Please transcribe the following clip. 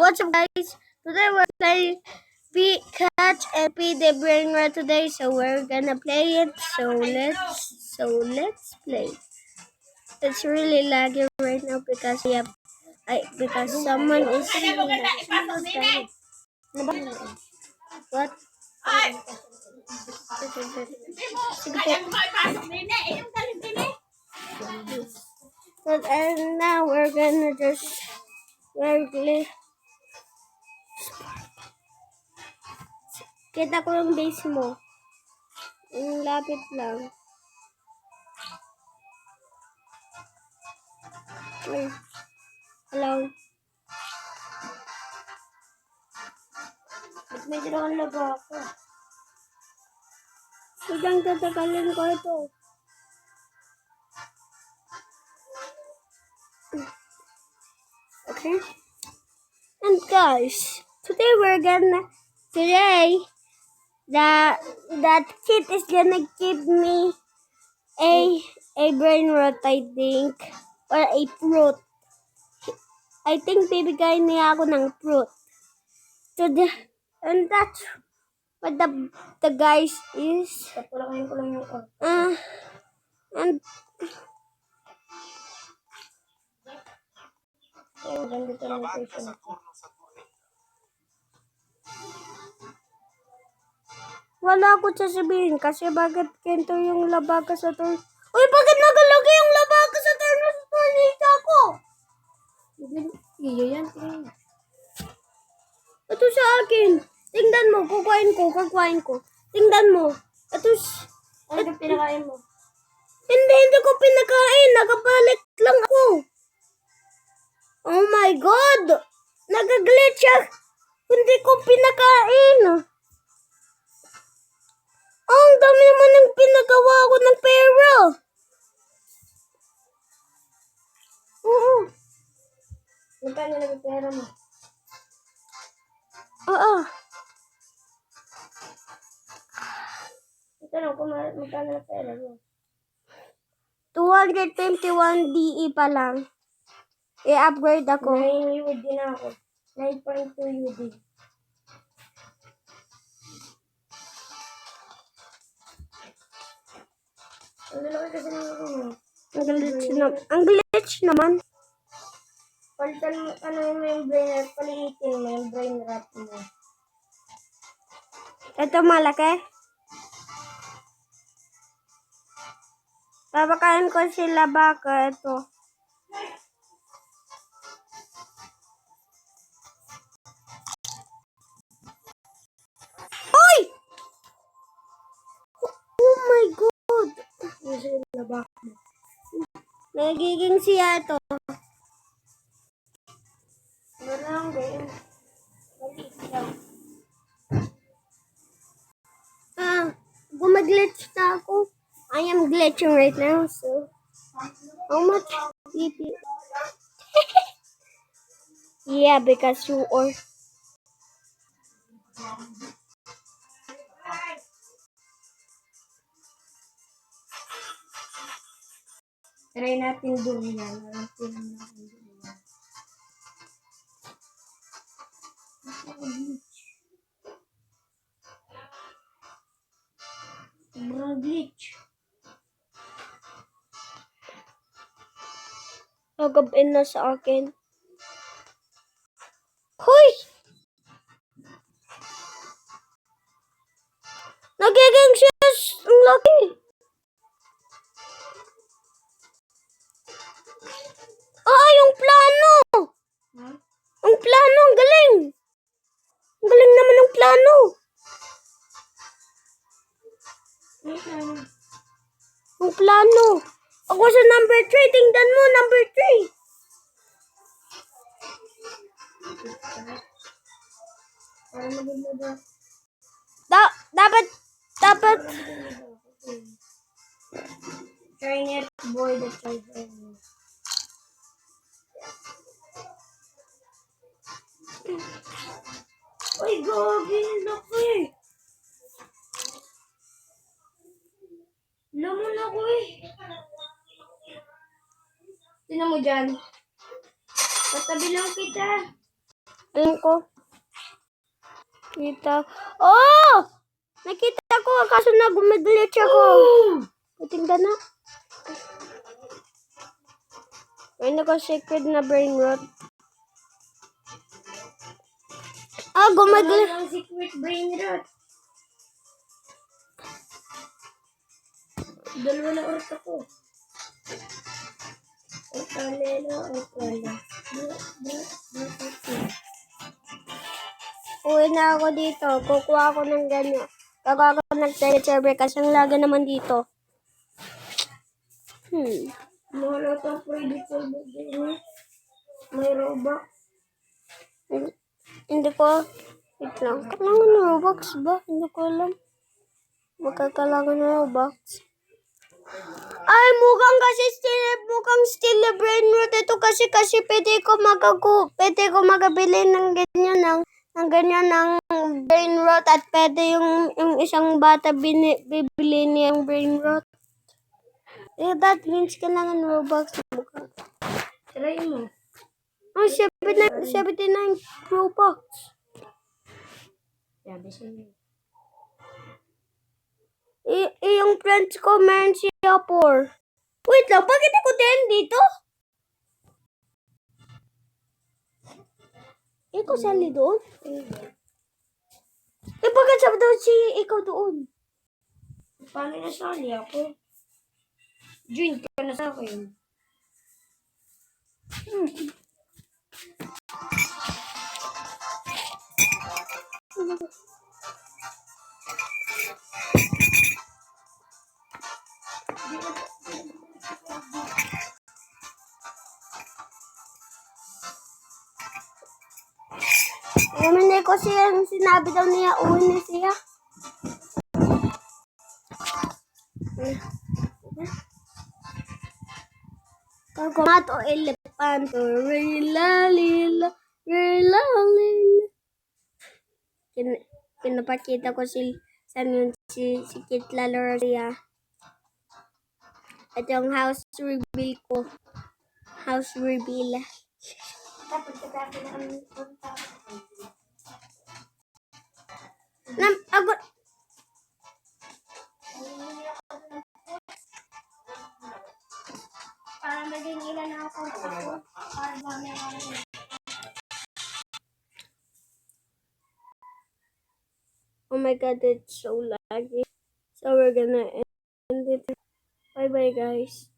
What's up, guys? Today we're playing Catch and P the Brain Rot today, so we're gonna play it. So let's play. It's really laggy right now because because someone is what? And now we're gonna kita ko yung base mo. Yung lapit lang. Hello. Ba't may dalawang laba ako? Hanggang tatagalin ko ito. Okay. And guys, today that kid is gonna give me a brain rot, I think, or a fruit. I think bibigay niya ako ng fruit. And that's what the guys is. And wala ako sasabihin kasi bakit kento yung labaga sa turn. Uy, bakit nagalagay yung labaga sa turn na sa turnita ko? Iyo yan. Ito sa akin. Tingnan mo, kakain ko. Tingnan mo. Ito pinakain mo. Hindi ko pinakain. Nagabalik lang ako. Oh my God! Nagaglitch siya. Hindi ko pinakain. Oh, ang dami naman ng pinagawa ko ng pera. Oo. Magkano na yung pera mo? Oo. Ito lang kung magkano na pera mo. 221 DE pa lang. I-upgrade ako. 9 UD na ako. 9.2 UD. Ang lalaki kasi ng ang glitch naman. Palitan mo, paliitin mo yung brain rot mo. Ito malaki. Papakain ko sila baka ito. Oy! Oh my God! Nagiging siya ito. Gumag-glitch na ako. I am glitching right now, so how much PP? Yeah, because you are. Try natin doon yan. Glitch. Nagab-in na sa akin. Hoy! Nagiging siya ang laki. Yung plano. Ang plano, ang galing. Ang galing naman ng plano. Ang plano. Ako sa number 3. Tingnan mo, number 3. Dapat. Trying it, boy, the treasure. Uy, gogi, laki. Lamon ako eh. Tignan mo dyan. Tatabi lang kita. Alam ko. Kita. Oh! Nakita ko. Kaso na gumaglitch ako. Tingnan na. May ko secret na brain rot. Gumaglitch. Ang secret brain rot. Dalawa na oras ako. Uwi na ako dito. Kukuha ako ng ganyan. Gagawa ako ng server kasi ang laga naman dito. Wala itong predictor din. May robot. Hindi ko. Wait lang. Kailangan ng Robux ba? Hindi ko alam. Magkakailangan ng Robux. Ay, mukhang still the brain rot ito kasi pwede ko magabili ng ganyan ng brain rot at pwede yung isang bata bibili niya yung brain rot. That means kailangan Robux mukhang. Try mo. Oh, 79 Robux. Sabi sa'yo. Yung friends ko meron siya 4. Wait lang, bakit ako 10 dito? Ikaw sali doon? Bakit sabi doon ikaw doon? Paano nasali ako? Join ka na sa akin. Naman ko siya sinabi daw niya uwi na siya. Kagamato elefanto, rila lila, rila lila. Pinapakita ko si Kitla Loria. Ito yung house reveal ko. House reveal. Tapos kagabi na kami punta. Para maging ilan ako. Para dami ako. Oh my god, it's so laggy. So we're gonna end it. Bye bye guys.